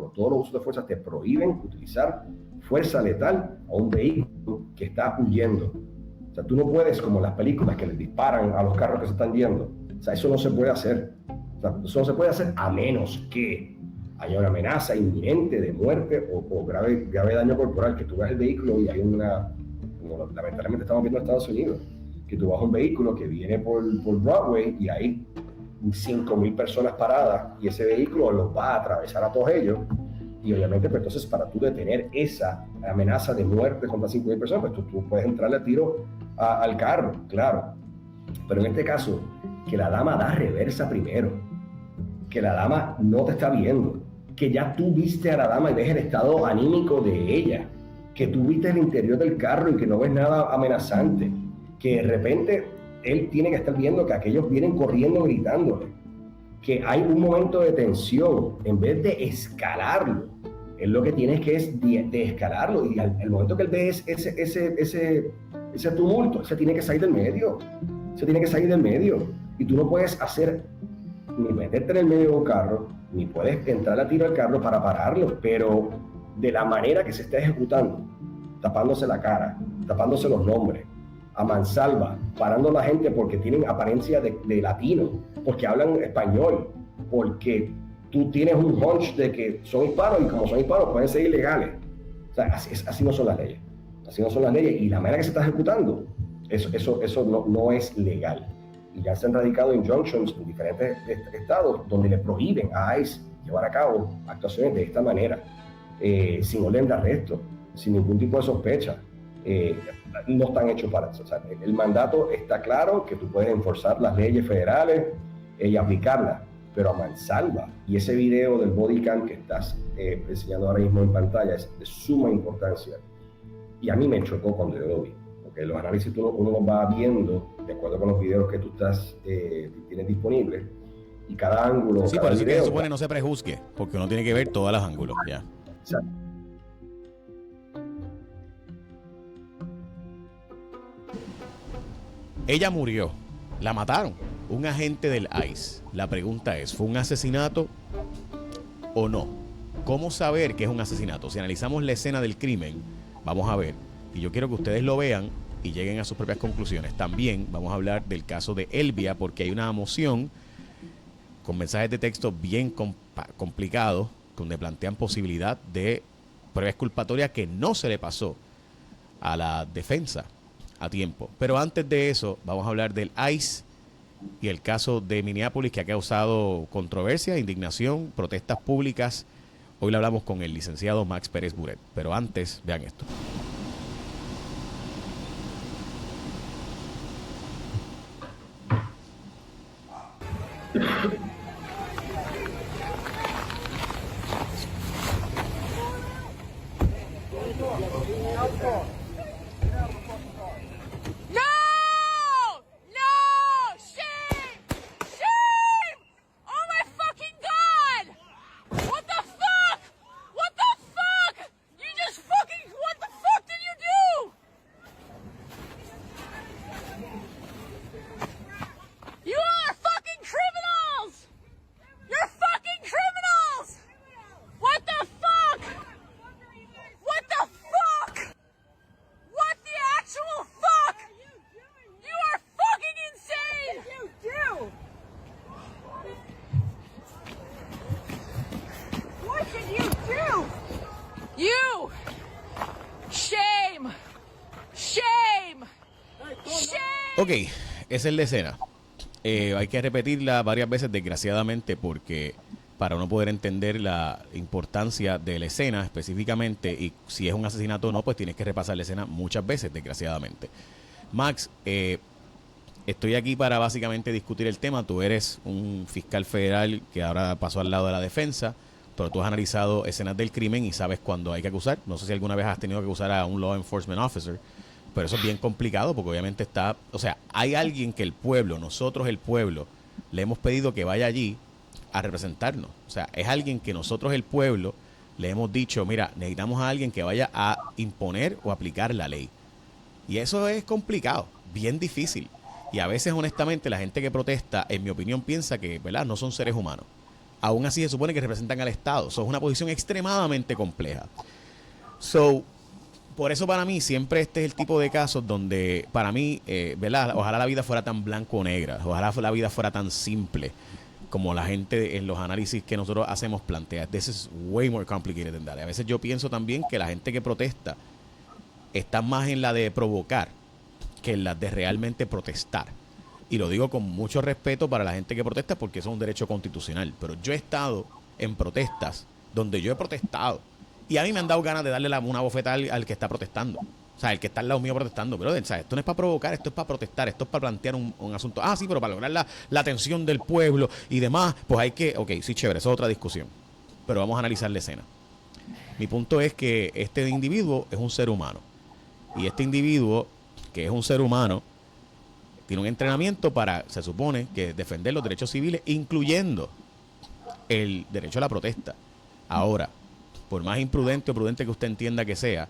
por todos los usos de fuerza te prohíben utilizar fuerza letal a un vehículo que está huyendo. O sea, tú no puedes, como en las películas que le disparan a los carros que se están yendo. O sea, eso no se puede hacer. O sea, eso no se puede hacer a menos que haya una amenaza inminente de muerte o grave daño corporal, que tú veas el vehículo y hay una, como lamentablemente estamos viendo en Estados Unidos, que tú vas a un vehículo que viene por Broadway y hay 5,000 personas paradas y ese vehículo los va a atravesar a todos ellos. Y obviamente, pues entonces, para tú detener esa amenaza de muerte contra 5,000 personas, pues tú puedes entrarle a tiro al carro, claro. Pero en este caso, que la dama da reversa primero, que la dama no te está viendo, que ya tú viste a la dama y ves el estado anímico de ella, que tú viste el interior del carro y que no ves nada amenazante, que de repente él tiene que estar viendo que aquellos vienen corriendo gritándole, que hay un momento de tensión, en vez de escalarlo, él lo que tiene que es de escalarlo, y el momento que él ve ese tumulto, se tiene que salir del medio, y tú no puedes hacer ni meterte en el medio de un carro, ni puedes entrar a tiro al carro para pararlo, pero de la manera que se está ejecutando, tapándose la cara, tapándose los nombres, a mansalva, parando a la gente porque tienen apariencia de latino, porque hablan español, porque tú tienes un hunch de que son hispanos y como son hispanos pueden ser ilegales. O sea, así no son las leyes. Así no son las leyes y la manera que se está ejecutando, eso no es legal. Y ya se han radicado injunctions en diferentes estados donde le prohíben a ICE llevar a cabo actuaciones de esta manera, sin orden de arresto, sin ningún tipo de sospecha. No están hechos para eso. O sea, el mandato está claro que tú puedes enforzar las leyes federales y aplicarlas, pero a mansalva. Y ese video del body cam que estás enseñando ahora mismo en pantalla es de suma importancia. Y a mí me chocó cuando yo lo vi, porque los análisis uno los va viendo de acuerdo con los videos que tú tienes disponibles, y cada ángulo. Sí, por eso que se supone no se prejuzgue, porque uno tiene que ver todos los ángulos ya. Exacto. Ella murió, la mataron, un agente del ICE. La pregunta es, ¿fue un asesinato o no? ¿Cómo saber que es un asesinato? Si analizamos la escena del crimen, vamos a ver, y yo quiero que ustedes lo vean y lleguen a sus propias conclusiones. También vamos a hablar del caso de Elvia, porque hay una moción con mensajes de texto bien complicados, donde plantean posibilidad de prueba exculpatoria que no se le pasó a la defensa a tiempo. Pero antes de eso, vamos a hablar del ICE y el caso de Minneapolis, que ha causado controversia, indignación, protestas públicas. Hoy le hablamos con el licenciado Max Pérez Buret. Pero antes, vean esto. Ok, esa es la escena. Hay que repetirla varias veces, desgraciadamente, porque para uno poder entender la importancia de la escena específicamente y si es un asesinato o no, pues tienes que repasar la escena muchas veces, desgraciadamente. Max, estoy aquí para básicamente discutir el tema. Tú eres un fiscal federal que ahora pasó al lado de la defensa, pero tú has analizado escenas del crimen y sabes cuándo hay que acusar. No sé si alguna vez has tenido que acusar a un law enforcement officer, pero eso es bien complicado porque obviamente está, o sea, hay alguien que el pueblo, nosotros el pueblo, le hemos pedido que vaya allí a representarnos. O sea, es alguien que nosotros el pueblo le hemos dicho, mira, necesitamos a alguien que vaya a imponer o aplicar la ley. Y eso es complicado, bien difícil. Y a veces, honestamente, la gente que protesta, en mi opinión, piensa que, ¿verdad?, no son seres humanos. aún así se supone que representan al Estado. So, es una posición extremadamente compleja. Por eso para mí siempre este es el tipo de casos donde para mí, ¿verdad? Ojalá la vida fuera tan blanco o negra, ojalá la vida fuera tan simple como la gente en los análisis que nosotros hacemos plantea. This is way more complicated than that. A veces yo pienso también que la gente que protesta está más en la de provocar que en la de realmente protestar. Y lo digo con mucho respeto para la gente que protesta porque eso es un derecho constitucional. Pero yo he estado en protestas donde yo he protestado y a mí me han dado ganas de darle una bofetada al que está protestando. O sea, el que está al lado mío protestando. Pero, o sea, esto no es para provocar, esto es para protestar, esto es para plantear un asunto. Ah, sí, pero para lograr la atención del pueblo y demás, pues hay que... Ok, sí, chévere, eso es otra discusión. Pero vamos a analizar la escena. Mi punto es que este individuo es un ser humano. Y este individuo, que es un ser humano, tiene un entrenamiento para, se supone, que defender los derechos civiles, incluyendo el derecho a la protesta. Ahora, por más imprudente o prudente que usted entienda que sea,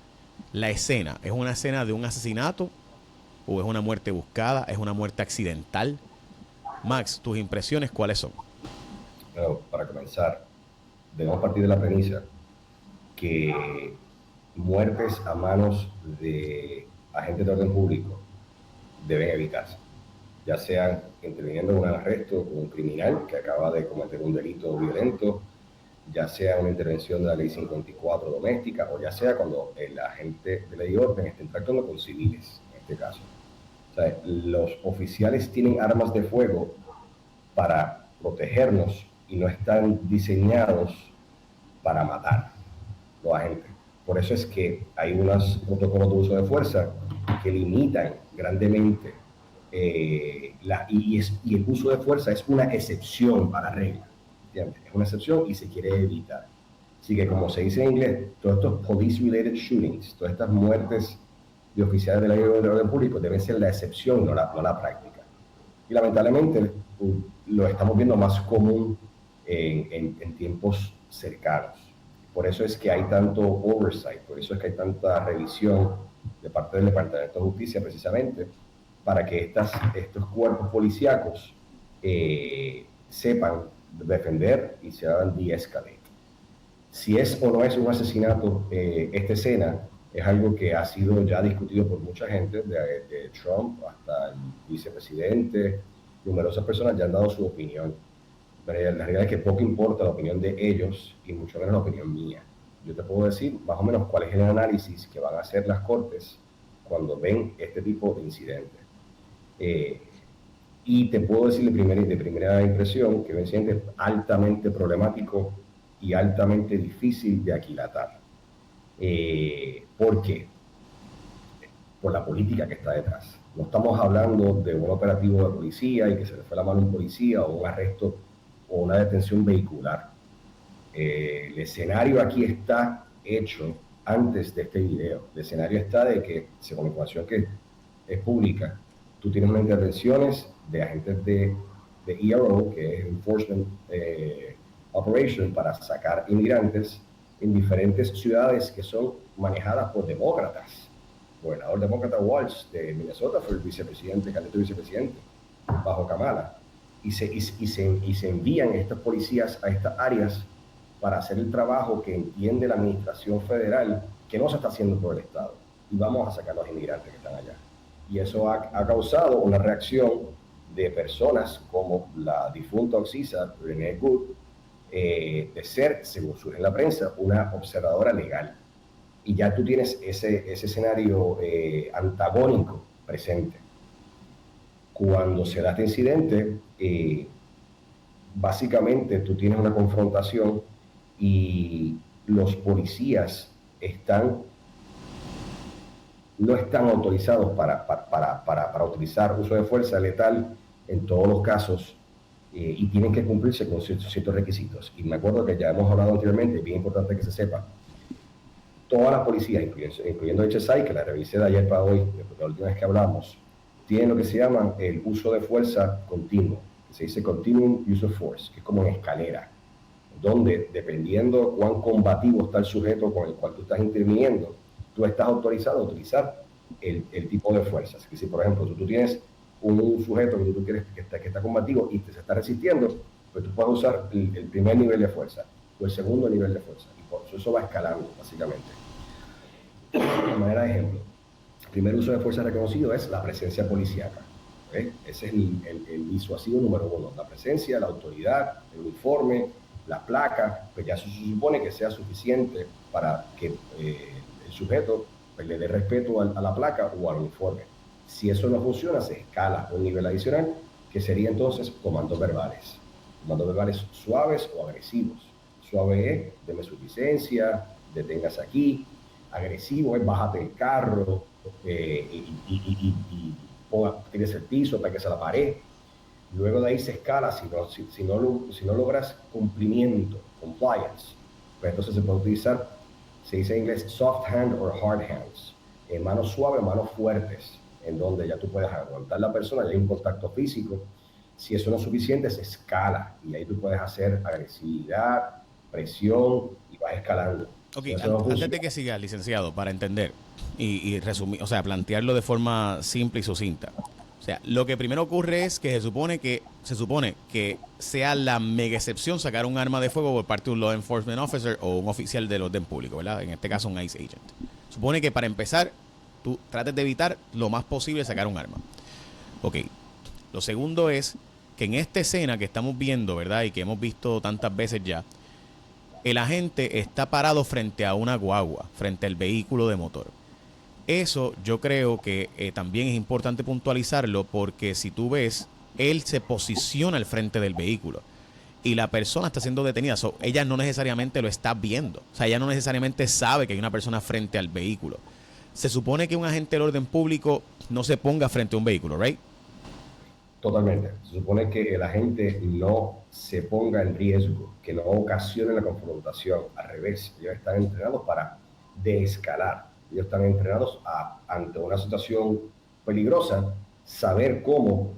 la escena, ¿es una escena de un asesinato o es una muerte buscada? ¿Es una muerte accidental? Max, tus impresiones, ¿cuáles son? Bueno, para comenzar, debemos partir de la premisa que muertes a manos de agentes de orden público deben evitarse, ya sean interviniendo en un arresto de un criminal que acaba de cometer un delito violento, ya sea una intervención de la ley 54 doméstica, o ya sea cuando el agente de ley y orden esté interactuando con civiles, en este caso. O sea, los oficiales tienen armas de fuego para protegernos y no están diseñados para matar los agentes. Por eso es que hay unos protocolos de uso de fuerza que limitan grandemente y el uso de fuerza es una excepción a la regla. Es una excepción y se quiere evitar. Así que, como se dice en inglés, todos estos police-related shootings, todas estas muertes de oficiales de la ley de orden público deben ser la excepción, no la práctica. Y lamentablemente lo estamos viendo más común en tiempos cercanos. Por eso es que hay tanto oversight, por eso es que hay tanta revisión de parte del Departamento de Justicia, precisamente, para que estos cuerpos policíacos sepan defender y se hagan de-escalate. Si es o no es un asesinato, esta escena es algo que ha sido ya discutido por mucha gente, de Trump hasta el vicepresidente, numerosas personas ya han dado su opinión. Pero la realidad es que poco importa la opinión de ellos y mucho menos la opinión mía. Yo te puedo decir más o menos cuál es el análisis que van a hacer las cortes cuando ven este tipo de incidentes. Y te puedo decir de primera impresión que el incidente es altamente problemático y altamente difícil de aquilatar. ¿Por qué? Por la política que está detrás. No estamos hablando de un operativo de policía y que se le fue la mano a un policía o un arresto o una detención vehicular. El escenario aquí está hecho antes de este video. El escenario está de que, según la información que es pública, tú tienes unas intervenciones de agentes de ERO, que es Enforcement Operation, para sacar inmigrantes en diferentes ciudades que son manejadas por demócratas. El gobernador demócrata Walz de Minnesota fue el vicepresidente, candidato vicepresidente, bajo Kamala. Y se envían estos policías a estas áreas para hacer el trabajo que entiende la administración federal que no se está haciendo por el Estado. Y vamos a sacar a los inmigrantes que están allá. Y eso ha causado una reacción de personas como la difunta oxisa Renee Good, de ser, según surge en la prensa, una observadora legal. Y ya tú tienes ese escenario antagónico presente. Cuando se da este incidente, básicamente tú tienes una confrontación y los policías no están autorizados para utilizar uso de fuerza letal en todos los casos y tienen que cumplirse con ciertos requisitos. Y me acuerdo que ya hemos hablado anteriormente, es bien importante que se sepa, todas las policías, incluyendo HSI, que la revisé de ayer para hoy, la última vez que hablamos, tienen lo que se llama el uso de fuerza continuo, que se dice Continuum Use of Force, que es como en escalera, donde dependiendo cuán combativo está el sujeto con el cual tú estás interviniendo, tú estás autorizado a utilizar el tipo de fuerza. Así que si, por ejemplo, tú tienes un sujeto que tú quieres que está combativo y se está resistiendo, pues tú puedes usar el primer nivel de fuerza o el segundo nivel de fuerza. Y por eso va escalando, básicamente. De manera de ejemplo, el primer uso de fuerza reconocido es la presencia policíaca. Ese es el disuasivo número 1. La presencia, la autoridad, el uniforme, la placa, pues ya eso se supone que sea suficiente para que el sujeto pues, le dé respeto a la placa o al uniforme. Si eso no funciona, se escala un nivel adicional, que sería entonces comandos verbales. Comandos verbales suaves o agresivos. Suave es, deme su licencia, deténgase aquí. Agresivo es, bájate el carro y tires el piso, ataques a la pared. Luego de ahí se escala, si no logras cumplimiento, compliance, pues entonces se puede utilizar, se dice en inglés soft hand or hard hands, manos suaves, manos fuertes, en donde ya tú puedes aguantar la persona, ya hay un contacto físico. Si eso no es suficiente, se escala y ahí tú puedes hacer agresividad, presión y vas escalando. Ok, antes de que siga, licenciado, para entender y resumir, o sea, plantearlo de forma simple y sucinta. O sea, lo que primero ocurre es que se supone que sea la mega excepción sacar un arma de fuego por parte de un law enforcement officer o un oficial del orden público, ¿verdad? En este caso un ICE agent. Supone que para empezar, tú trates de evitar lo más posible sacar un arma. Ok, lo segundo es que en esta escena que estamos viendo, ¿verdad? Y que hemos visto tantas veces ya, el agente está parado frente a una guagua, frente al vehículo de motor. Eso yo creo que también es importante puntualizarlo porque si tú ves, él se posiciona al frente del vehículo y la persona está siendo detenida. Ella no necesariamente lo está viendo. O sea, ella no necesariamente sabe que hay una persona frente al vehículo. Se supone que un agente del orden público no se ponga frente a un vehículo, ¿right? Totalmente. Se supone que el agente no se ponga en riesgo, que no ocasione la confrontación. Al revés, ellos están entrenados para desescalar. Ellos están entrenados ante una situación peligrosa, saber cómo,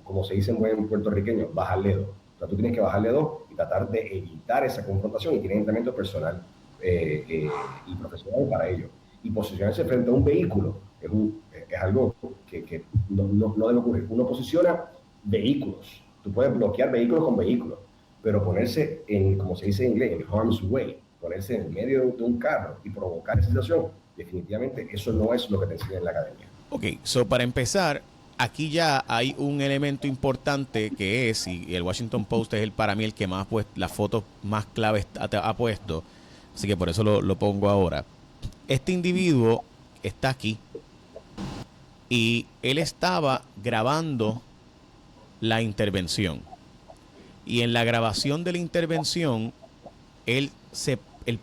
como se dice en buen puertorriqueño, bajarle dos. O sea, tú tienes que bajarle dos y tratar de evitar esa confrontación y tienen entrenamiento personal y profesional para ello. Y posicionarse frente a un vehículo es algo que no debe ocurrir. Uno posiciona vehículos. Tú puedes bloquear vehículos con vehículos, pero ponerse en, como se dice en inglés, en harm's way, ponerse en el medio de un carro y provocar esa situación, definitivamente eso no es lo que te enseñan en la academia. Ok, so para empezar, aquí ya hay un elemento importante que es, y el Washington Post es para mí el que más, pues, las fotos más claves ha puesto, así que por eso lo pongo ahora. Este individuo está aquí y él estaba grabando la intervención. Y en la grabación de la intervención, él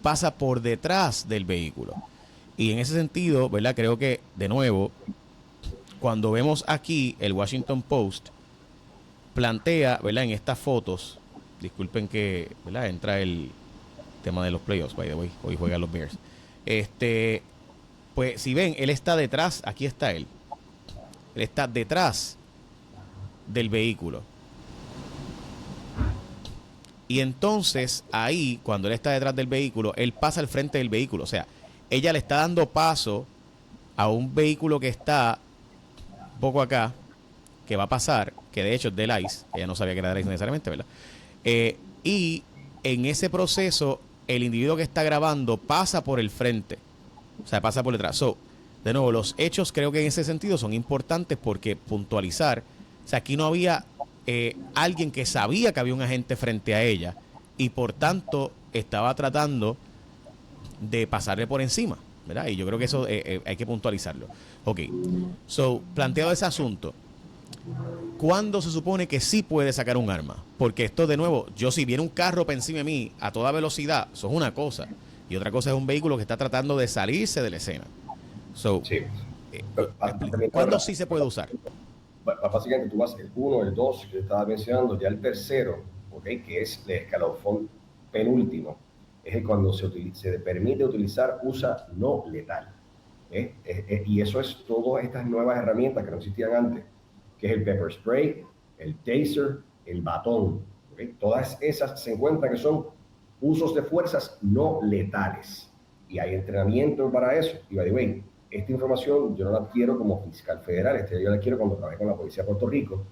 pasa por detrás del vehículo. Y en ese sentido, ¿verdad? Creo que, de nuevo, cuando vemos aquí el Washington Post, plantea, ¿verdad? En estas fotos, disculpen que, ¿verdad? Entra el tema de los playoffs, by the way, hoy juegan los Bears. Pues si ven, él está detrás, aquí está él. Él está detrás del vehículo. Y entonces ahí, cuando él está detrás del vehículo, él pasa al frente del vehículo. O sea, ella le está dando paso a un vehículo que está un poco acá, que va a pasar, que de hecho es del ICE. Ella no sabía que era del ICE necesariamente, ¿verdad? Y en ese proceso, el individuo que está grabando pasa por el frente. O sea, pasa por detrás. De nuevo, los hechos creo que en ese sentido son importantes porque puntualizar, o sea, aquí no había alguien que sabía que había un agente frente a ella y por tanto estaba tratando de pasarle por encima, ¿verdad? Y yo creo que eso hay que puntualizarlo. Ok, planteado ese asunto, ¿cuándo se supone que sí puede sacar un arma? Porque esto, de nuevo, si viene un carro por encima de mí a toda velocidad, eso es una cosa. Y otra cosa es un vehículo que está tratando de salirse de la escena. Sí. ¿Cuándo sí se puede usar? Básicamente tú vas el 1, el 2, que yo estaba mencionando, ya el tercero, ¿okay? Que es el escalafón penúltimo, es el cuando se permite utilizar usa no letal. Y eso es todas estas nuevas herramientas que no existían antes, que es el pepper spray, el taser, el batón. ¿Okay? Todas esas se encuentran que son usos de fuerzas no letales. Y hay entrenamiento para eso. Y by the way, esta información yo no la adquiero como fiscal federal, yo la adquiero cuando trabajé con la Policía de Puerto Rico.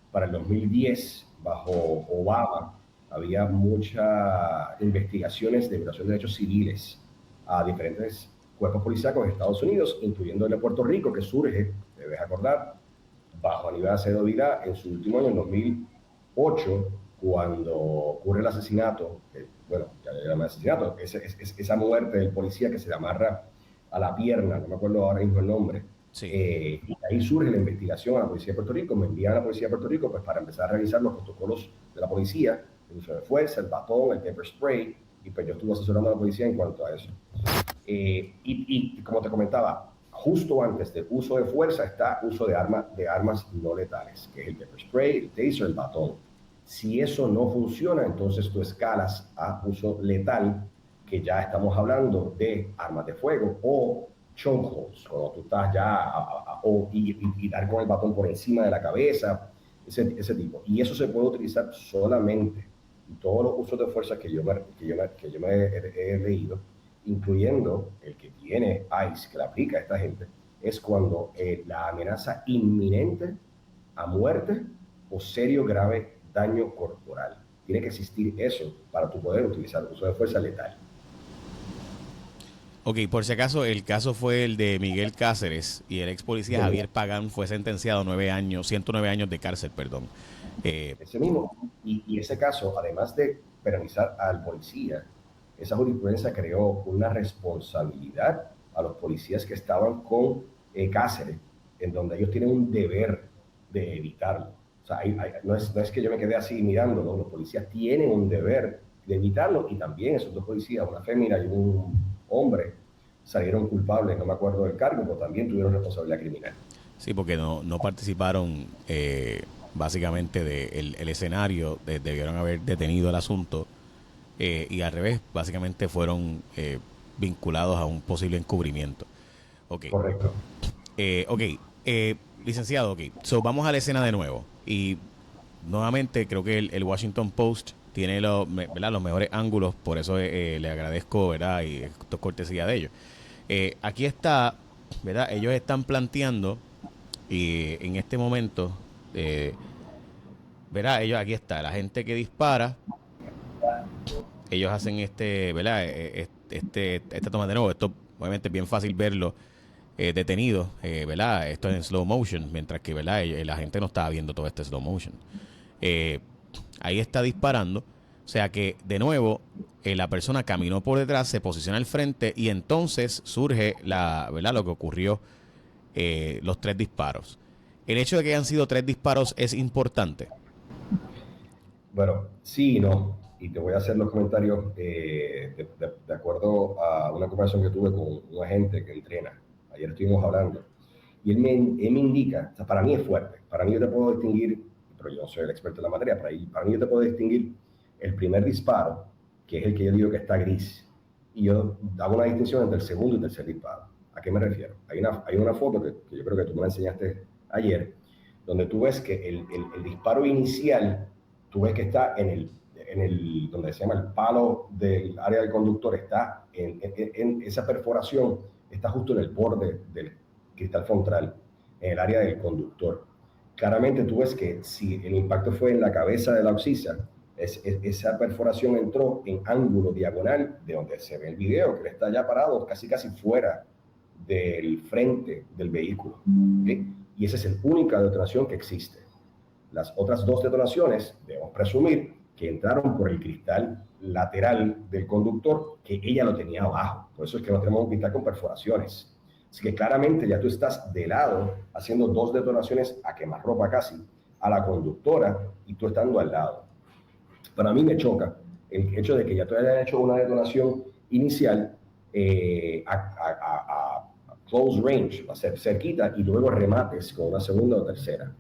Para el 2010 bajo Obama, había muchas investigaciones de violación de derechos civiles a diferentes cuerpos policíacos de Estados Unidos, incluyendo el de Puerto Rico, que surge, debes acordar, bajo Aníbal Acevedo Vilá en su último año, en 2008, cuando ocurre el asesinato, bueno, ya le llaman asesinato, esa muerte del policía que se le amarra a la pierna, no me acuerdo ahora mismo el nombre. Sí. Y ahí surge la investigación a la Policía de Puerto Rico, me envían a la Policía de Puerto Rico pues, para empezar a revisar los protocolos de la policía, el uso de fuerza, el batón, el pepper spray, y pues yo estuve asesorando a la policía en cuanto a eso. Y como te comentaba, justo antes del uso de fuerza está uso de armas no letales, que es el pepper spray, el taser, el batón. Si eso no funciona, entonces tú escalas a uso letal, que ya estamos hablando de armas de fuego o chokeholds, cuando tú estás ya y dar con el batón por encima de la cabeza, ese tipo. Y eso se puede utilizar solamente, y todos los usos de fuerza que yo me he leído, incluyendo el que tiene ICE, que le aplica a esta gente, es cuando la amenaza inminente a muerte o serio grave daño corporal. Tiene que existir eso para tu poder utilizar uso de fuerza letal. Ok, por si acaso, el caso fue el de Miguel Cáceres y el ex policía Javier Pagán fue sentenciado a 109 años de cárcel, perdón. Ese mismo, y ese caso, además de penalizar al policía, esa jurisprudencia creó una responsabilidad a los policías que estaban con Cáceres, en donde ellos tienen un deber de evitarlo. O sea, no es que yo me quedé así mirándolo, los policías tienen un deber de evitarlo, y también esos dos policías, una fémina y un hombre, salieron culpables, no me acuerdo del cargo, pero también tuvieron responsabilidad criminal. Sí, porque no participaron básicamente del el escenario, debieron haber detenido el asunto y al revés, básicamente fueron vinculados a un posible encubrimiento. Okay. Correcto. Licenciado, so vamos a la escena de nuevo y nuevamente creo que el Washington Post tiene los mejores ángulos, por eso le agradezco, ¿verdad? Y esto es cortesía de ellos. Aquí está, ¿verdad? Ellos están planteando y en este momento, ¿verdad? Ellos, aquí está, la gente que dispara, ellos hacen ¿verdad? Esta toma de nuevo. Esto obviamente es bien fácil verlo detenido, ¿verdad? Esto es en slow motion, mientras que, ¿verdad? La gente no estaba viendo todo este slow motion. Ahí está disparando, o sea que de nuevo la persona caminó por detrás, se posiciona al frente y entonces surge ¿verdad? Lo que ocurrió, los 3 disparos. El hecho de que hayan sido 3 disparos es importante. Bueno, sí y no, y te voy a hacer los comentarios de acuerdo a una conversación que tuve con un agente que entrena. Ayer estuvimos hablando y él me indica, o sea, para mí es fuerte, para mí yo te puedo distinguir, pero yo no soy el experto en la materia, para mí yo te puedo distinguir el primer disparo, que es el que yo digo que está gris, y yo hago una distinción entre el segundo y tercer disparo. ¿A qué me refiero? Hay una foto que yo creo que tú me la enseñaste ayer, donde tú ves que el disparo inicial, tú ves que está en donde se llama el palo del área del conductor, está en esa perforación, está justo en el borde del cristal frontal, en el área del conductor. Claramente tú ves que si el impacto fue en la cabeza de la oxisa, esa perforación entró en ángulo diagonal de donde se ve el video, que él está ya parado casi fuera del frente del vehículo. ¿Okay? Y esa es la única detonación que existe. Las otras 2 detonaciones, debemos presumir que entraron por el cristal lateral del conductor, que ella lo tenía abajo. Por eso es que no tenemos un cristal con perforaciones. Así que claramente ya tú estás de lado, haciendo 2 detonaciones a quemarropa casi, a la conductora, y tú estando al lado. Para mí me choca el hecho de que ya tú hayas hecho una detonación inicial a close range, a ser cerquita, y luego remates con una segunda o tercera.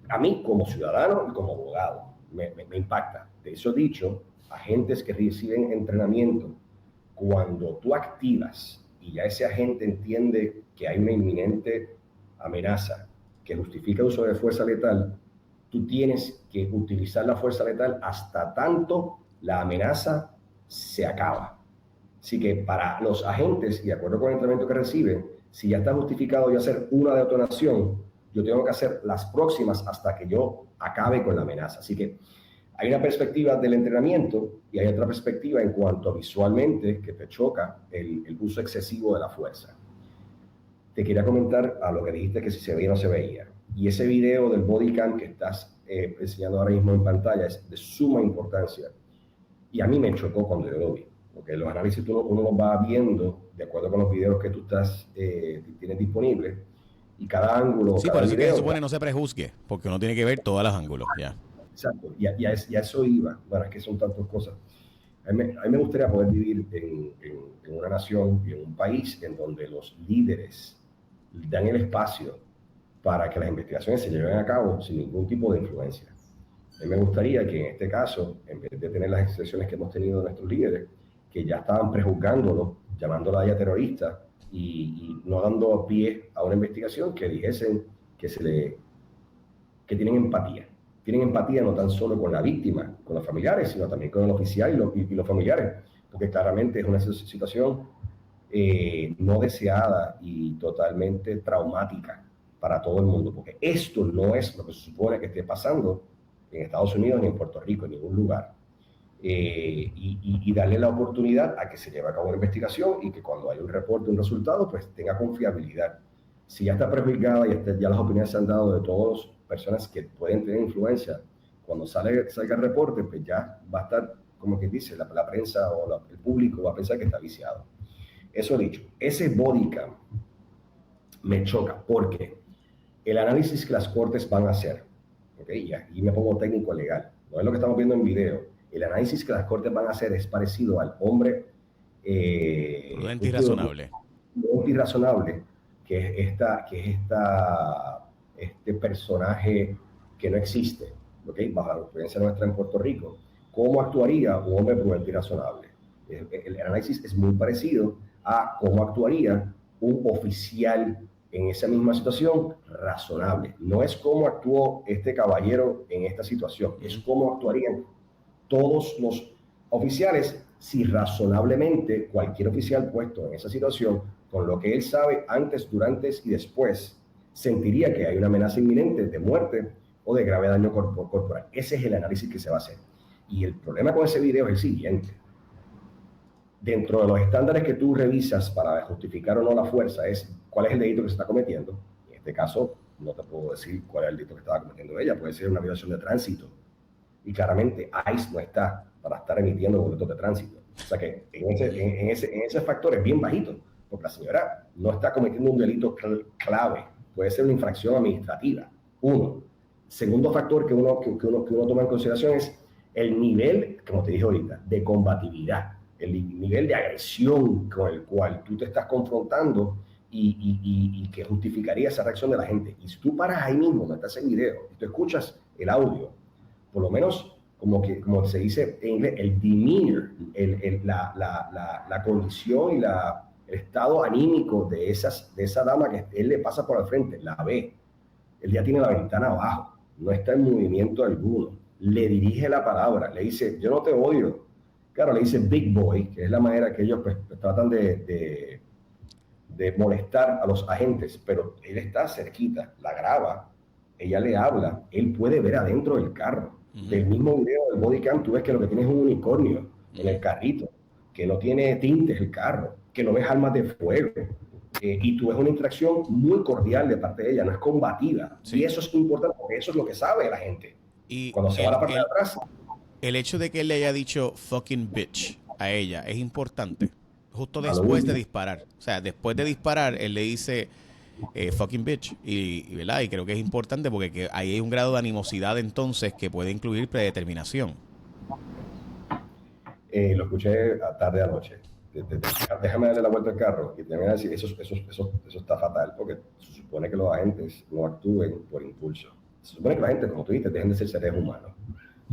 A mí, como ciudadano y como abogado, me impacta. De eso dicho, agentes que reciben entrenamiento, cuando tú activas y ya ese agente entiende que hay una inminente amenaza que justifica el uso de fuerza letal, tú tienes que utilizar la fuerza letal hasta tanto la amenaza se acaba. Así que para los agentes, y de acuerdo con el entrenamiento que reciben, si ya está justificado ya hacer una detonación, yo tengo que hacer las próximas hasta que yo acabe con la amenaza. Así que hay una perspectiva del entrenamiento y hay otra perspectiva en cuanto a visualmente que te choca el uso excesivo de la fuerza. Te quería comentar a lo que dijiste que si se veía o no se veía. Y ese video del body cam que estás enseñando ahora mismo en pantalla es de suma importancia. Y a mí me chocó cuando yo lo vi. Porque los análisis uno los va viendo de acuerdo con los videos que tú tienes disponibles. Y cada ángulo, sí, cada por eso video, que se supone no se prejuzgue, porque uno tiene que ver todos los ángulos, ya. Exacto, y a eso iba. Bueno, es que son tantas cosas. A mí me gustaría poder vivir en una nación y en un país en donde los líderes dan el espacio para que las investigaciones se lleven a cabo sin ningún tipo de influencia. A mí me gustaría que en este caso, en vez de tener las expresiones que hemos tenido de nuestros líderes, que ya estaban prejuzgándolo, llamándola a ella terrorista y no dando pie a una investigación, que dijesen que tienen empatía. Tienen empatía no tan solo con la víctima, con los familiares, sino también con el oficial y los familiares, porque claramente es una situación no deseada y totalmente traumática para todo el mundo, porque esto no es lo que se supone que esté pasando en Estados Unidos ni en Puerto Rico, en ningún lugar. Y darle la oportunidad a que se lleve a cabo una investigación y que cuando haya un reporte, un resultado, pues tenga confiabilidad. Si ya está prejuzgada y ya las opiniones se han dado de todas las personas que pueden tener influencia, cuando salga el reporte, pues ya va a estar, como que dice, la prensa o el público va a pensar que está viciado. Eso dicho, ese body cam me choca porque el análisis que las cortes van a hacer, ¿okay? Y aquí me pongo técnico legal, no es lo que estamos viendo en video, el análisis que las cortes van a hacer es parecido al hombre prudente y razonable. Prudente y razonable, que es este personaje que no existe, ¿okay? Bajo la experiencia nuestra en Puerto Rico. ¿Cómo actuaría un hombre prudente y razonable? El análisis es muy parecido a cómo actuaría un oficial en esa misma situación razonable. No es cómo actuó este caballero en esta situación, es cómo actuarían todos los oficiales si razonablemente cualquier oficial puesto en esa situación, con lo que él sabe antes, durante y después, sentiría que hay una amenaza inminente de muerte o de grave daño corporal. Ese es el análisis que se va a hacer. Y el problema con ese video es el siguiente. Dentro de los estándares que tú revisas para justificar o no la fuerza es cuál es el delito que se está cometiendo. En este caso, no te puedo decir cuál es el delito que estaba cometiendo ella. Puede ser una violación de tránsito. Y claramente ICE no está para estar emitiendo boletos de tránsito. O sea que en ese factor es bien bajito, porque la señora no está cometiendo un delito clave. Puede ser una infracción administrativa. Uno. Segundo factor que uno toma en consideración es el nivel, como te dije ahorita, de combatividad, el nivel de agresión con el cual tú te estás confrontando y que justificaría esa reacción de la gente. Y si tú paras ahí mismo, no estás en video, y tú escuchas el audio, por lo menos como se dice en inglés, el demeanor, la condición y el estado anímico de esa dama que él le pasa por al frente, la ve. Él ya tiene la ventana abajo, no está en movimiento alguno. Le dirige la palabra, le dice, yo no te odio. Claro, le dice big boy, que es la manera que ellos pues, tratan de molestar a los agentes, pero él está cerquita, la graba, ella le habla, él puede ver adentro del carro. Del mismo video del body cam, tú ves que lo que tiene es un unicornio en el carrito, que no tiene tintes el carro, que no ves armas de fuego, y tú ves una interacción muy cordial de parte de ella, no es combativa. Sí. Y eso es importante, porque eso es lo que sabe la gente. Y cuando se va a la parte de atrás. El hecho de que él le haya dicho fucking bitch a ella es importante. Justo después de disparar. O sea, después de disparar, él le dice fucking bitch. ¿Verdad? Y creo que es importante porque ahí hay un grado de animosidad entonces que puede incluir predeterminación. Lo escuché tarde anoche. Déjame darle la vuelta al carro y te voy a decir, eso está fatal porque se supone que los agentes no actúen por impulso. Se supone que la gente, como tú dices, dejen de ser seres humanos.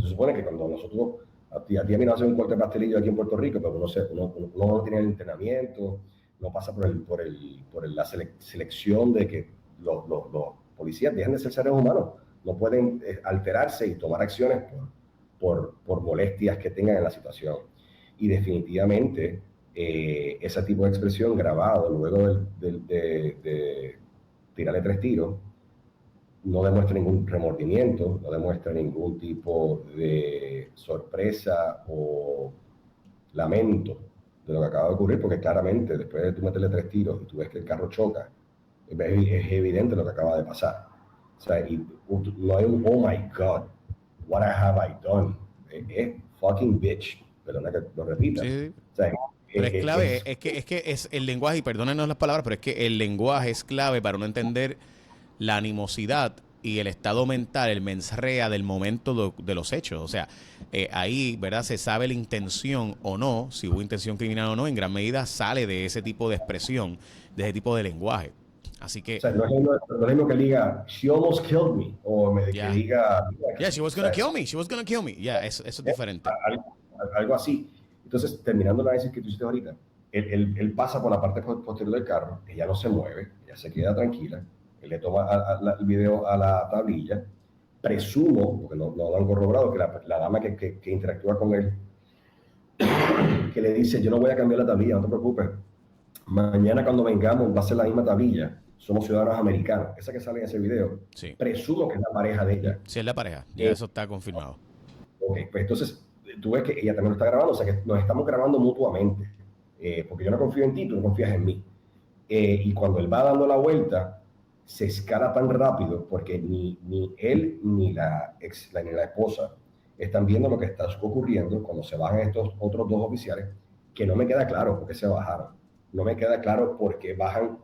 Se supone que cuando nosotros, a ti a mí nos hacen un corte de pastelillo aquí en Puerto Rico, pero uno no tiene el entrenamiento, no pasa por la selección de que los policías dejen de ser seres humanos, no pueden alterarse y tomar acciones por molestias que tengan en la situación. Y definitivamente ese tipo de expresión grabado luego de tirarle 3 tiros, no demuestra ningún remordimiento, no demuestra ningún tipo de sorpresa o lamento de lo que acaba de ocurrir, porque claramente después de tú meterle 3 tiros y tú ves que el carro choca, es evidente lo que acaba de pasar. O sea, y no hay un oh my God, what have I done? Es fucking bitch, perdona que lo repita. Sí, sí. O sea, Pero es clave, es que es el lenguaje, y perdónenos las palabras, pero es que el lenguaje es clave para uno entender la animosidad y el estado mental, el mens rea del momento de los hechos. O sea, ahí, ¿verdad? Se sabe la intención o no, si hubo intención criminal o no, en gran medida sale de ese tipo de expresión, de ese tipo de lenguaje. Así que, o sea, no es lo mismo que diga, she almost killed me, o que ya, diga, yeah, she was o gonna sea, kill me, she was gonna kill me. Ya, eso es diferente. algo así. Entonces, terminando el análisis que tú hiciste ahorita, él pasa por la parte posterior del carro, ella no se mueve, ella se queda tranquila, él le toma el video a la tablilla, presumo, porque no lo han corroborado, que la dama que interactúa con él, que le dice, yo no voy a cambiar la tablilla, no te preocupes, mañana cuando vengamos va a ser la misma tablilla, somos ciudadanos americanos, esa que sale en ese video, Sí. presumo que es la pareja de ella. Si es la pareja, ya eso está confirmado. Ok, pues entonces tú ves que ella también lo está grabando, o sea que nos estamos grabando mutuamente, porque yo no confío en ti, tú no confías en mí. Y cuando él va dando la vuelta, se escala tan rápido porque ni él ni ni la esposa están viendo lo que está ocurriendo cuando se bajan estos otros 2 oficiales, que no me queda claro por qué se bajaron. No me queda claro por qué bajan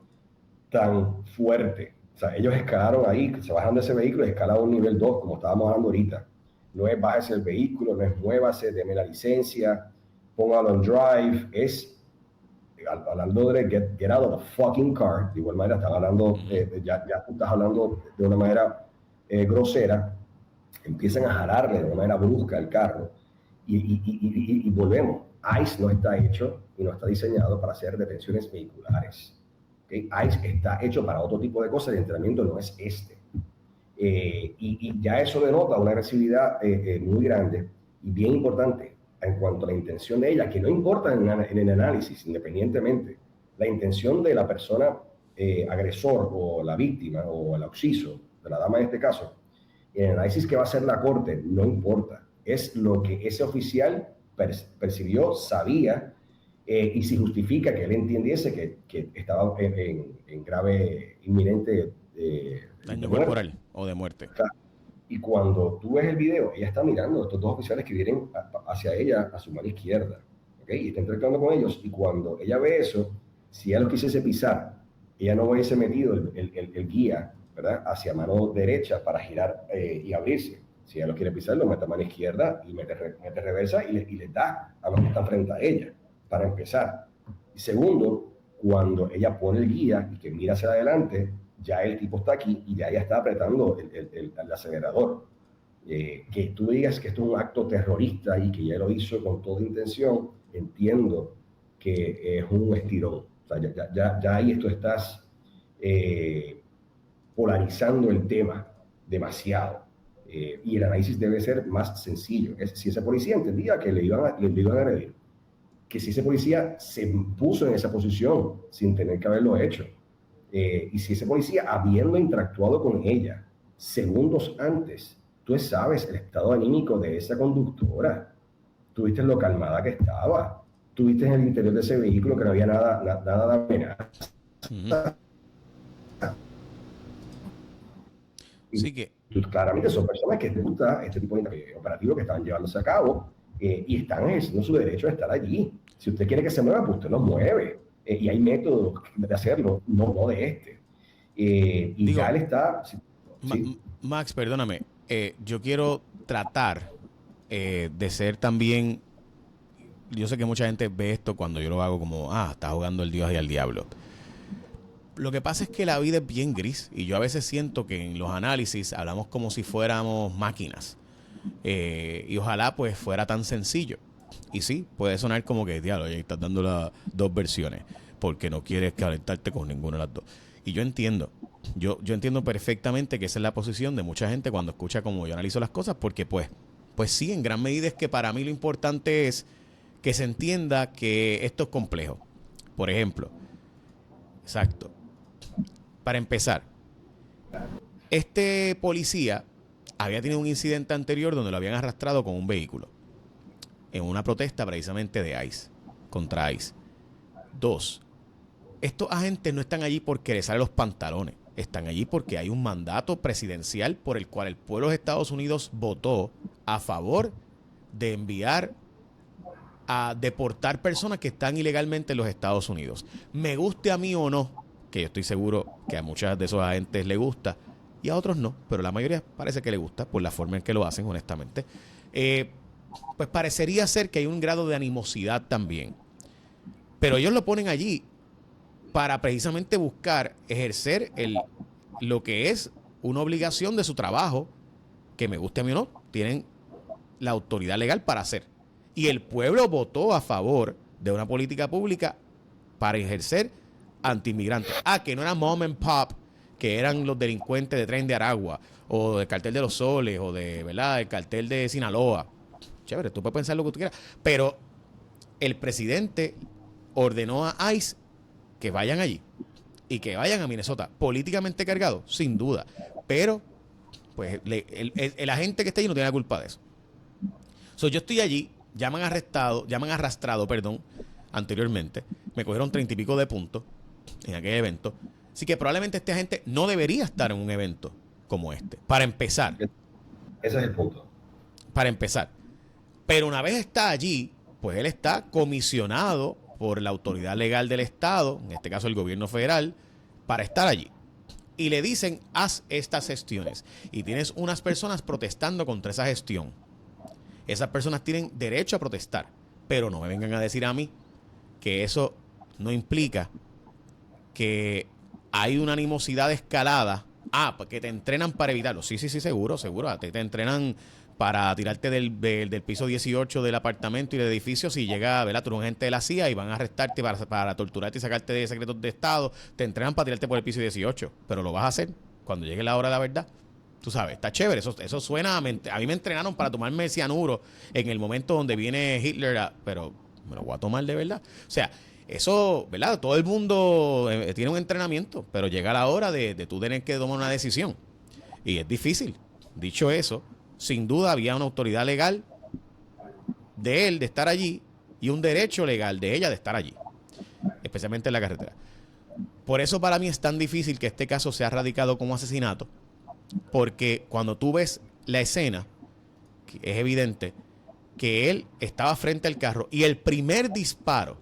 tan fuerte. O sea, ellos escalaron ahí, se bajan de ese vehículo y escalan a un nivel 2, como estábamos hablando ahorita. No es bájese el vehículo, no es muévase, deme la licencia, póngalo en drive, es hablando de get out of the fucking car, de igual manera estaba hablando, ya tú estás hablando de una manera grosera, empiezan a jalarle de una manera brusca el carro y volvemos. ICE no está hecho y no está diseñado para hacer detenciones vehiculares. ¿Okay? ICE está hecho para otro tipo de cosas, el entrenamiento no es este. Y ya eso denota una agresividad muy grande y bien importante en cuanto a la intención de ella, que no importa en el análisis, independientemente, la intención de la persona agresor o la víctima o el occiso, de la dama en este caso, en el análisis que va a hacer la corte no importa, es lo que ese oficial percibió, sabía, y si justifica que él entendiese que estaba en grave, inminente daño corporal o de muerte. Y cuando tú ves el video, ella está mirando a estos 2 oficiales que vienen hacia ella, a su mano izquierda, ¿okay? Y está interactuando con ellos. Y cuando ella ve eso, si ella los quisiese pisar, ella no hubiese metido el guía, ¿verdad?, hacia mano derecha para girar y abrirse. Si ella lo quiere pisar, lo mete a mano izquierda y mete reversa y le da a los que están frente a ella, para empezar. Y segundo, cuando ella pone el guía y que mira hacia adelante, ya el tipo está aquí y ya está apretando el acelerador. Que tú digas que esto es un acto terrorista y que ya lo hizo con toda intención, entiendo que es un estirón. O sea, ya ahí esto estás polarizando el tema demasiado. Y el análisis debe ser más sencillo. Si ese policía entendía que le iban a agredir, que si ese policía se puso en esa posición sin tener que haberlo hecho, y si ese policía, habiendo interactuado con ella segundos antes, tú sabes el estado anímico de esa conductora, tú viste lo calmada que estaba, tú viste en el interior de ese vehículo que no había nada de amenaza. Sí que Claramente son personas que les gusta este tipo de operativos que están llevándose a cabo, y están ejerciendo su derecho a estar allí. Si usted quiere que se mueva, pues usted lo mueve. Y hay métodos de hacerlo, no de este. Y digo, ya él está... ¿sí? Max, perdóname. Yo quiero tratar de ser también... Yo sé que mucha gente ve esto cuando yo lo hago como, está jugando el Dios y al diablo. Lo que pasa es que la vida es bien gris y yo a veces siento que en los análisis hablamos como si fuéramos máquinas. Y ojalá pues fuera tan sencillo. Y sí, puede sonar como que, diablo, ya estás dando las 2 versiones porque no quieres calentarte con ninguna de las 2. Y yo entiendo. Yo entiendo perfectamente que esa es la posición de mucha gente cuando escucha cómo yo analizo las cosas, porque pues sí, en gran medida es que para mí lo importante es que se entienda que esto es complejo. Por ejemplo, exacto. Para empezar, Este policía había tenido un incidente anterior donde lo habían arrastrado con un vehículo en una protesta precisamente de ICE, contra ICE. 2. Estos agentes no están allí porque les salen los pantalones. Están allí porque hay un mandato presidencial por el cual el pueblo de Estados Unidos votó a favor de enviar a deportar personas que están ilegalmente en los Estados Unidos. Me guste a mí o no, que yo estoy seguro que a muchos de esos agentes les gusta y a otros no, pero la mayoría parece que les gusta por la forma en que lo hacen, honestamente. Pues parecería ser que hay un grado de animosidad también. Pero ellos lo ponen allí para precisamente buscar ejercer lo que es una obligación de su trabajo, que me guste a mí o no, tienen la autoridad legal para hacer. Y el pueblo votó a favor de una política pública para ejercer anti-inmigrantes. Que no era mom and pop, que eran los delincuentes de Tren de Aragua, o del cartel de Los Soles, o de, ¿verdad?, el cartel de Sinaloa. Chévere, tú puedes pensar lo que tú quieras. Pero el presidente ordenó a ICE que vayan allí y que vayan a Minnesota. Políticamente cargado, sin duda. Pero, pues, el agente que está allí no tiene la culpa de eso. Yo estoy allí, ya me han arrastrado, anteriormente. Me cogieron 30 y pico de puntos en aquel evento. Así que probablemente este agente no debería estar en un evento como este. Para empezar. Ese es el punto. Para empezar. Pero una vez está allí, pues él está comisionado por la autoridad legal del estado, en este caso el gobierno federal, para estar allí. Y le dicen, haz estas gestiones. Y tienes unas personas protestando contra esa gestión. Esas personas tienen derecho a protestar. Pero no me vengan a decir a mí que eso no implica que hay una animosidad escalada. Porque te entrenan para evitarlo. Sí, seguro. Te entrenan para tirarte del piso 18 del apartamento y del edificio si llega, ¿verdad?, tú eres un agente de la CIA y van a arrestarte para torturarte y sacarte de secretos de Estado. Te entrenan para tirarte por el piso 18, pero lo vas a hacer cuando llegue la hora de la verdad. Tú sabes, está chévere, eso suena a mí me entrenaron para tomarme el cianuro en el momento donde viene Hitler, pero me lo voy a tomar de verdad. O sea, eso, ¿verdad?, todo el mundo tiene un entrenamiento, pero llega la hora de tú tener que tomar una decisión y es difícil. Dicho eso, sin duda había una autoridad legal de él de estar allí y un derecho legal de ella de estar allí, especialmente en la carretera. Por eso para mí es tan difícil que este caso sea radicado como asesinato, porque cuando tú ves la escena, es evidente que él estaba frente al carro y el primer disparo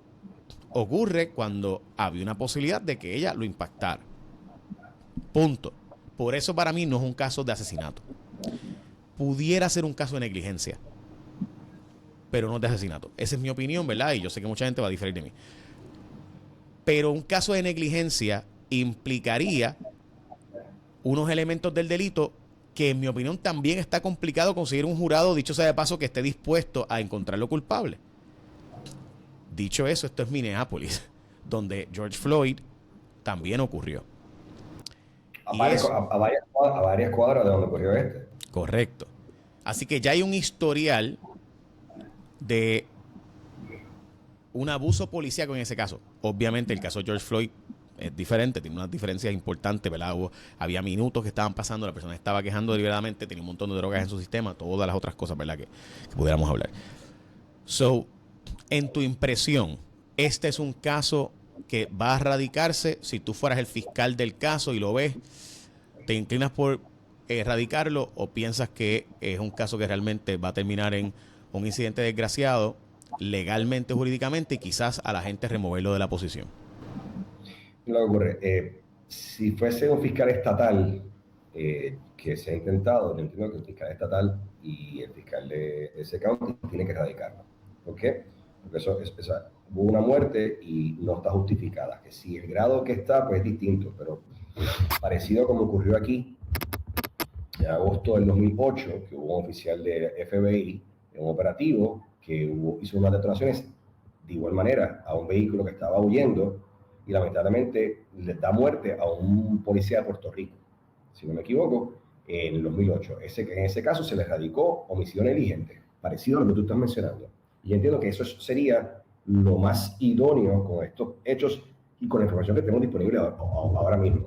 ocurre cuando había una posibilidad de que ella lo impactara. Punto. Por eso para mí no es un caso de asesinato. Pudiera ser un caso de negligencia, pero no de asesinato. Esa es mi opinión, ¿verdad? Y yo sé que mucha gente va a diferir de mí. Pero un caso de negligencia implicaría unos elementos del delito que, en mi opinión, también está complicado conseguir un jurado, dicho sea de paso, que esté dispuesto a encontrarlo culpable. Dicho eso, esto es Minneapolis, donde George Floyd también ocurrió. A varias cuadras de donde ocurrió este. Correcto. Así que ya hay un historial de un abuso policíaco en ese caso. Obviamente el caso de George Floyd es diferente, tiene unas diferencias importantes, ¿verdad? Había minutos que estaban pasando, la persona estaba quejando deliberadamente, tenía un montón de drogas en su sistema, todas las otras cosas, ¿verdad?, que pudiéramos hablar. En tu impresión, este es un caso que va a radicarse. Si tú fueras el fiscal del caso y lo ves, ¿te inclinas por erradicarlo o piensas que es un caso que realmente va a terminar en un incidente desgraciado legalmente, jurídicamente, y quizás a la gente removerlo de la posición? Lo que ocurre, si fuese un fiscal estatal, que se ha intentado, entiendo que el fiscal estatal y el fiscal de ese county tienen que erradicarlo. ¿Por qué? Porque hubo una muerte y no está justificada. Que si el grado que está, pues es distinto, pero parecido como ocurrió aquí en agosto del 2008, que hubo un oficial de FBI en un operativo que hizo unas detonaciones de igual manera a un vehículo que estaba huyendo y lamentablemente le da muerte a un policía de Puerto Rico, si no me equivoco, en el 2008. En ese caso se le radicó homicidio negligente, parecido a lo que tú estás mencionando. Y entiendo que eso sería lo más idóneo con estos hechos y con la información que tenemos disponible ahora mismo.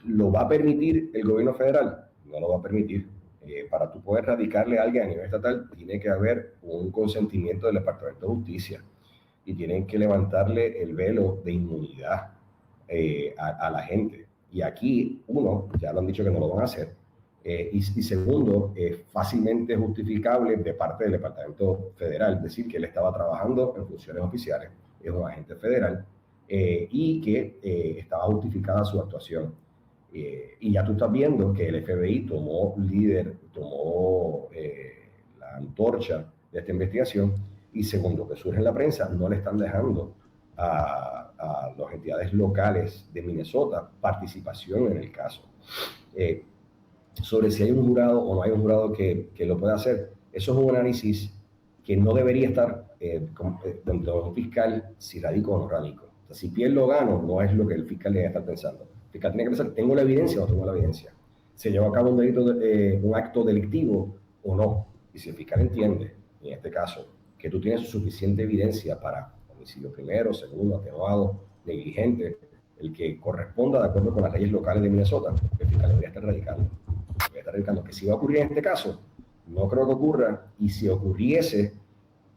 ¿Lo va a permitir el gobierno federal? No lo va a permitir. Para tú poder radicarle a alguien a nivel estatal, tiene que haber un consentimiento del Departamento de Justicia y tienen que levantarle el velo de inmunidad a la gente. Y aquí, uno, ya lo han dicho que no lo van a hacer, y segundo, es fácilmente justificable de parte del Departamento Federal, decir que él estaba trabajando en funciones oficiales, es un agente federal, y que estaba justificada su actuación. Y ya tú estás viendo que el FBI tomó la antorcha de esta investigación, y según lo que surge en la prensa, no le están dejando a las entidades locales de Minnesota participación en el caso. Sobre si hay un jurado o no hay un jurado que lo pueda hacer, eso es un análisis que no debería estar dentro de un fiscal si radico o no radico. O sea, si pierdo o gano, no es lo que el fiscal debe estar pensando. El fiscal tiene que pensar, ¿tengo la evidencia o no tengo la evidencia? ¿Se llevó a cabo un acto delictivo o no? Y si el fiscal entiende, en este caso, que tú tienes suficiente evidencia para homicidio primero, segundo, atenuado, negligente, el que corresponda de acuerdo con las leyes locales de Minnesota, el fiscal debería estar radicando. Que si va a ocurrir en este caso, no creo que ocurra, y si ocurriese,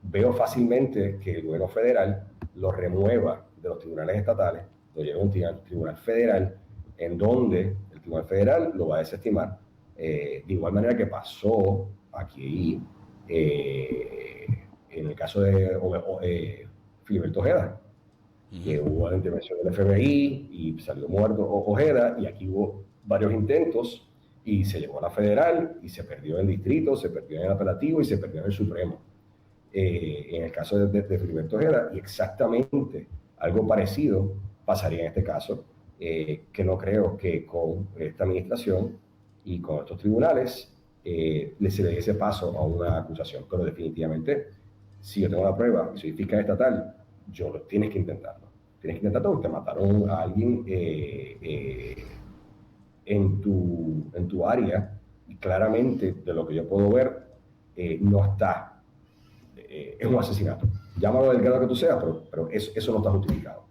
veo fácilmente que el gobierno federal lo remueva de los tribunales estatales, lo lleve a un tribunal federal, en donde el tribunal federal lo va a desestimar. De igual manera que pasó aquí en el caso de Filiberto Ojeda, que hubo la intervención del FBI y salió muerto Ojeda, y aquí hubo varios intentos y se llevó a la federal y se perdió en distrito, se perdió en el apelativo y se perdió en el Supremo. En el caso de Filiberto Ojeda, y exactamente algo parecido pasaría en este caso, que no creo que con esta administración y con estos tribunales se le dé ese paso a una acusación, pero definitivamente, si yo tengo la prueba y soy fiscal estatal, tienes que intentarlo. Tienes que intentarlo porque mataron a alguien en tu área, y claramente, de lo que yo puedo ver, no está. Es un asesinato. Llámalo del grado que tú seas, pero eso no está justificado.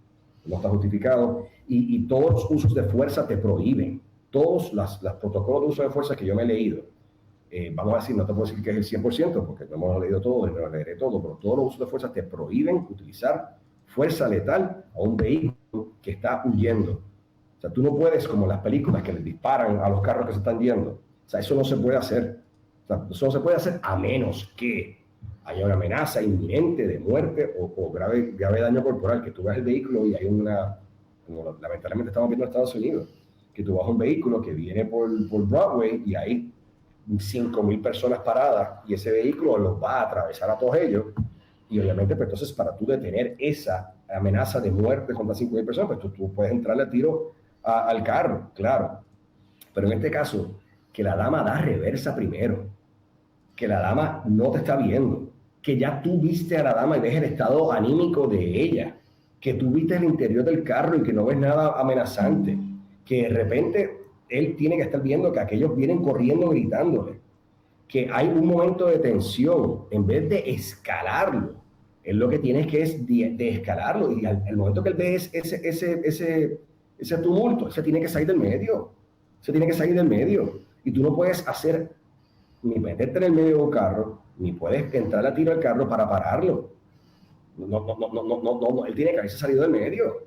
No está justificado, y todos los usos de fuerza te prohíben. Todos los protocolos de uso de fuerza que yo me he leído, vamos a decir, no te puedo decir que es el 100%, porque no hemos leído todo y no lo leeré todo, pero todos los usos de fuerza te prohíben utilizar fuerza letal a un vehículo que está huyendo. O sea, tú no puedes, como en las películas que les disparan a los carros que se están yendo. O sea, eso no se puede hacer. O sea, eso no se puede hacer a menos que haya una amenaza inminente de muerte o grave daño corporal, que tú veas el vehículo y hay una, como lamentablemente estamos viendo en Estados Unidos, que tú vas a un vehículo que viene por Broadway y hay 5,000 personas paradas, y ese vehículo los va a atravesar a todos ellos, y obviamente, pues entonces, para tú detener esa amenaza de muerte contra 5,000 personas, pues tú puedes entrarle a tiro al carro, claro. Pero en este caso, que la dama da reversa primero, que la dama no te está viendo, que ya tú viste a la dama y ves el estado anímico de ella, que tú viste el interior del carro y que no ves nada amenazante, que de repente él tiene que estar viendo que aquellos vienen corriendo gritándole, que hay un momento de tensión, en vez de escalarlo, él lo que tiene que es de escalarlo, y al momento que él ve ese tumulto, se tiene que salir del medio, y tú no puedes hacer ni meterte en el medio de un carro, ni puedes entrar a tiro al carro para pararlo. No, él tiene que haberse salido del medio.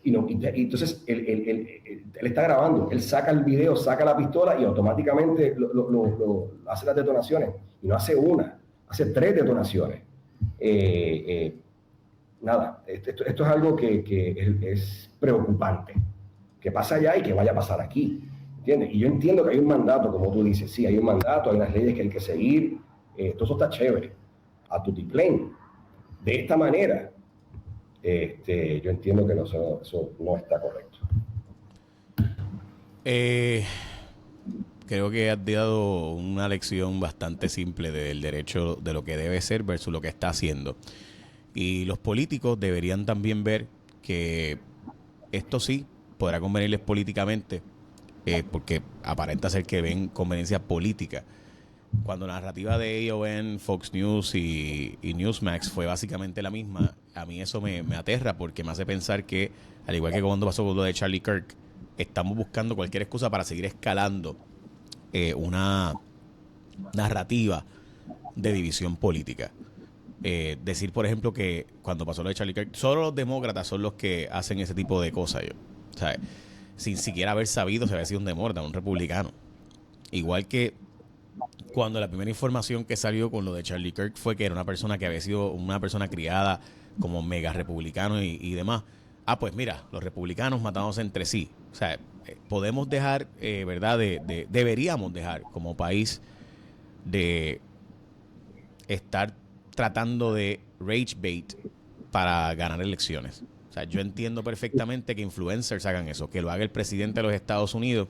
Y entonces él está grabando, él saca el video, saca la pistola y automáticamente hace las detonaciones. Y no hace una, hace 3 detonaciones. Nada, esto es algo que es preocupante, que pasa allá y que vaya a pasar aquí. ¿Entiendes? Y yo entiendo que hay un mandato, como tú dices, sí, hay un mandato, hay unas leyes que hay que seguir, todo eso está chévere, a tutiplén. De esta manera, yo entiendo que eso no está correcto. Creo que has dado una lección bastante simple del derecho, de lo que debe ser versus lo que está haciendo. Y los políticos deberían también ver que esto sí podrá convenirles políticamente, porque aparenta ser que ven conveniencia política. Cuando la narrativa de AON, Fox News y Newsmax fue básicamente la misma, a mí eso me aterra, porque me hace pensar que, al igual que cuando pasó con lo de Charlie Kirk, estamos buscando cualquier excusa para seguir escalando una narrativa de división política. Decir, por ejemplo, que cuando pasó lo de Charlie Kirk, solo los demócratas son los que hacen ese tipo de cosas. ¿Sabes? Sin siquiera haber sabido si había sido un demócrata, un republicano. Igual que cuando la primera información que salió con lo de Charlie Kirk fue que era una persona que había sido una persona criada como mega republicano y demás. Ah, pues mira, los republicanos matándose entre sí. O sea, podemos dejar, ¿verdad? Deberíamos dejar como país de estar tratando de rage bait para ganar elecciones. O sea, yo entiendo perfectamente que influencers hagan eso, que lo haga el presidente de los Estados Unidos,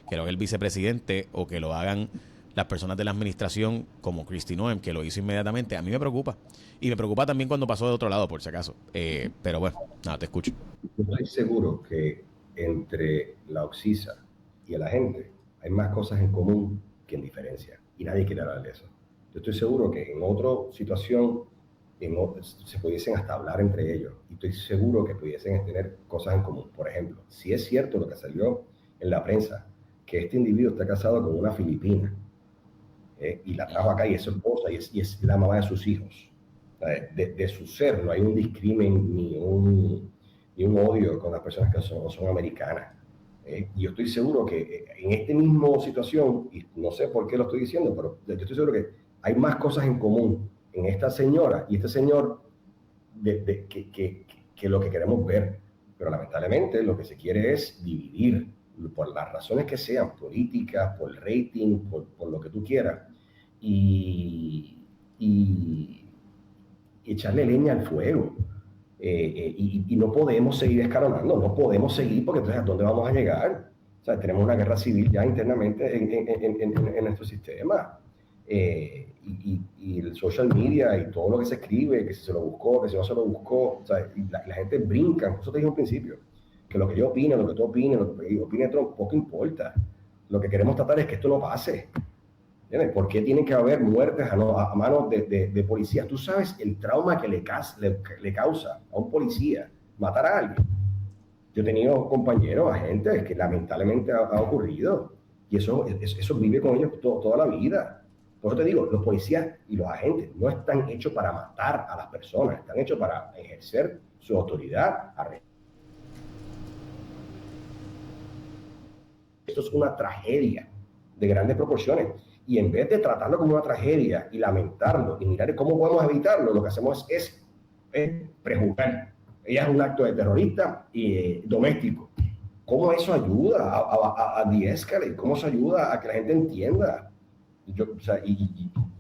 que lo haga el vicepresidente o que lo hagan las personas de la administración como Kristi Noem, que lo hizo inmediatamente. A mí me preocupa. Y me preocupa también cuando pasó de otro lado, por si acaso. Pero bueno, nada, te escucho. Yo estoy seguro que entre la Oxisa y la gente hay más cosas en común que en diferencia. Y nadie quiere hablar de eso. Yo estoy seguro que en otra situación se pudiesen hasta hablar entre ellos. Y estoy seguro que pudiesen tener cosas en común. Por ejemplo, si es cierto lo que salió en la prensa, que este individuo está casado con una filipina, y la trajo acá y es su esposa y es la mamá de sus hijos. De su ser no hay un discrimen ni un odio con las personas que son americanas. Y yo estoy seguro que en esta misma situación, y no sé por qué lo estoy diciendo, pero yo estoy seguro que hay más cosas en común en esta señora y este señor que lo que queremos ver. Pero lamentablemente lo que se quiere es dividir, por las razones que sean, políticas, por el rating, por lo que tú quieras, y echarle leña al fuego. Y no podemos seguir escalonando, no podemos seguir, porque entonces ¿a dónde vamos a llegar? O sea, tenemos una guerra civil ya internamente en nuestro sistema. Y el social media y todo lo que se escribe, que si se lo buscó, que si no se lo buscó, o sea, y la gente brinca. Eso te dije al principio, que lo que yo opine, lo que tú opines, lo que opine Trump, poco importa. Lo que queremos tratar es que esto no pase. ¿Entiendes? ¿Por qué tienen que haber muertes a manos de policías? Tú sabes el trauma que le causa a un policía matar a alguien. Yo he tenido compañeros, agentes, que lamentablemente ha ocurrido. Y eso vive con ellos toda la vida. Por eso te digo, los policías y los agentes no están hechos para matar a las personas, están hechos para ejercer su autoridad. Esto es una tragedia de grandes proporciones. Y en vez de tratarlo como una tragedia y lamentarlo y mirar cómo podemos evitarlo, lo que hacemos es prejuzgar. Ella es un acto de terrorista y doméstico. ¿Cómo eso ayuda a de-escalate? ¿Cómo eso ayuda a que la gente entienda?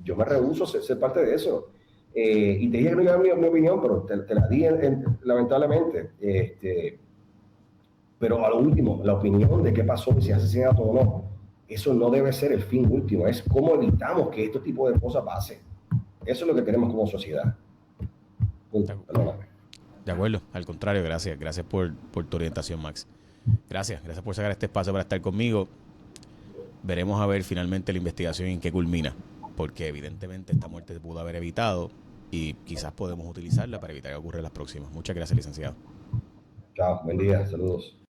Yo me rehúso a ser parte de eso. Y te dije que no iba a dar mi opinión, pero te la di lamentablemente. Pero a lo último, la opinión de qué pasó, si es asesinato o no, eso no debe ser el fin último, es cómo evitamos que este tipo de cosas pasen. Eso es lo que queremos como sociedad. De acuerdo, al contrario, gracias por tu orientación, Max. Gracias por sacar este espacio para estar conmigo. Veremos a ver finalmente la investigación en qué culmina, porque evidentemente esta muerte se pudo haber evitado y quizás podemos utilizarla para evitar que ocurra en las próximas. Muchas gracias, licenciado. Chao, buen día, saludos.